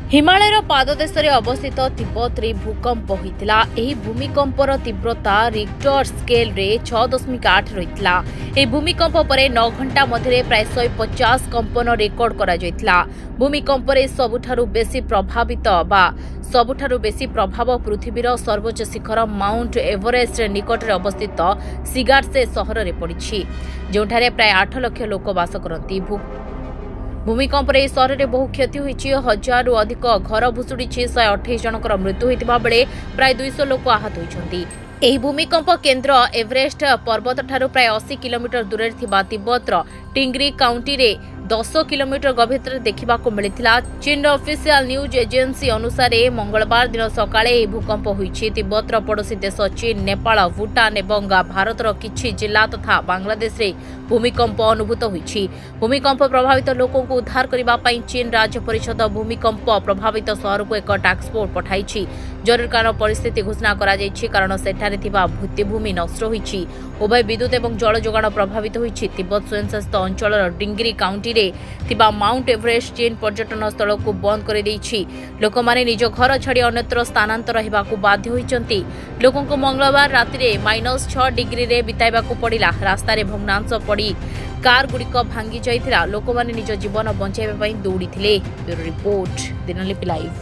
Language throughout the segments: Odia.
हिमालयर पाददेशରେ अवस्थित तिब्बतरे भूकंप होइतिला। एही भूमिकंपर तीव्रता रिक्टर स्केल रे 6.8 रहितला। एही भूमिकंप परे 9 घंटा मध्यरे प्राय 150 कंपन रेकर्ड करा जायतिला। भूमिकंपरे सबुठारु बेसी प्रभाव पृथ्वीर सर्वोच्च शिखर माउंट एवरेस्ट निकटरे अवस्थित सिगार्से सहर रे पड़िछि, जोठारे प्राय 8 लाख लोक वास करती। भूमिकंप सहर में बहु क्षति होती। 1000 रु अधिक घर भुशुड़ी। 128 जनकर मृत्यु होता बेले प्राय 200 लोक आहत होती। ଏହି ଭୂମିକମ୍ପ କେନ୍ଦ୍ର ଏଭରେଷ୍ଟ ପର୍ବତଠାରୁ ପ୍ରାୟ 80 କିଲୋମିଟର ଦୂରରେ ଥିବା ତିବ୍ବତର ଟିଙ୍ଗ୍ରି କାଉଣ୍ଟିରେ 10 କିଲୋମିଟର ଗଭୀରତାରେ ଦେଖିବାକୁ ମିଳିଥିଲା। ଚୀନର ଅଫିସିଆଲ ନ୍ୟୁଜ୍ ଏଜେନ୍ସି ଅନୁସାରେ ମଙ୍ଗଳବାର ଦିନ ସକାଳେ ଏହି ଭୂକମ୍ପ ହୋଇଛି। ତିବ୍ବତର ପଡ଼ୋଶୀ ଦେଶ ଚୀନ, ନେପାଳ, ଭୁଟାନ ଏବଂ ଭାରତର କିଛି ଜିଲ୍ଲା ତଥା ବାଂଲାଦେଶରେ ଭୂମିକମ୍ପ ଅନୁଭୂତ ହୋଇଛି। ଭୂମିକମ୍ପ ପ୍ରଭାବିତ ଲୋକଙ୍କୁ ଉଦ୍ଧାର କରିବା ପାଇଁ ଚୀନ ରାଜ୍ୟ ପରିଷଦ ଭୂମିକମ୍ପ ପ୍ରଭାବିତ ସହରକୁ ଏକ ଟାସ୍କ ଫୋର୍ସ ପଠାଇଛି। ଜରୁରୀକାଳୀନ ପରିସ୍ଥିତି ଘୋଷଣା କରାଯାଇଛି କାରଣ ସେଠାରେ ଥିବା ଭିତ୍ତିଭୂମି ନଷ୍ଟ ହୋଇଛି। ଉଭୟ ବିଦ୍ୟୁତ୍ ଏବଂ ଜଳ ଯୋଗାଣ ପ୍ରଭାବିତ ହୋଇଛି। ତିବ୍ବତ ସ୍ୱୟଂଶାସିତ ଅଞ୍ଚଳର ଡିଙ୍ଗ୍ରି କାଉଣ୍ଟିରେ ଥିବା ମାଉଣ୍ଟ ଏଭରେଷ୍ଟ ଚୀନ ପର୍ଯ୍ୟଟନ ସ୍ଥଳକୁ ବନ୍ଦ କରିଦେଇଛି। ଲୋକମାନେ ନିଜ ଘର ଛାଡ଼ି ଅନ୍ୟତ୍ର ସ୍ଥାନାନ୍ତର ହେବାକୁ ବାଧ୍ୟ ହୋଇଛନ୍ତି। ଲୋକଙ୍କୁ ମଙ୍ଗଳବାର ରାତିରେ -6 ଡିଗ୍ରୀରେ ବିତାଇବାକୁ ପଡ଼ିଲା। ରାସ୍ତାରେ ଭଗ୍ନାଂଶ ପଡ଼ି କାରଗୁଡ଼ିକ ଭାଙ୍ଗି ଯାଇଥିଲା। ଲୋକମାନେ ନିଜ ଜୀବନ ବଞ୍ଚାଇବା ପାଇଁ ଦୌଡ଼ିଥିଲେ। ବ୍ୟୁରୋ ରିପୋର୍ଟ, ଦିନଲିପି ଲାଇଭ୍।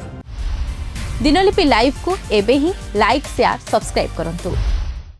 दिनलिपि लाइव को एबे ही लाइक शेयर सब्सक्राइब करंतु।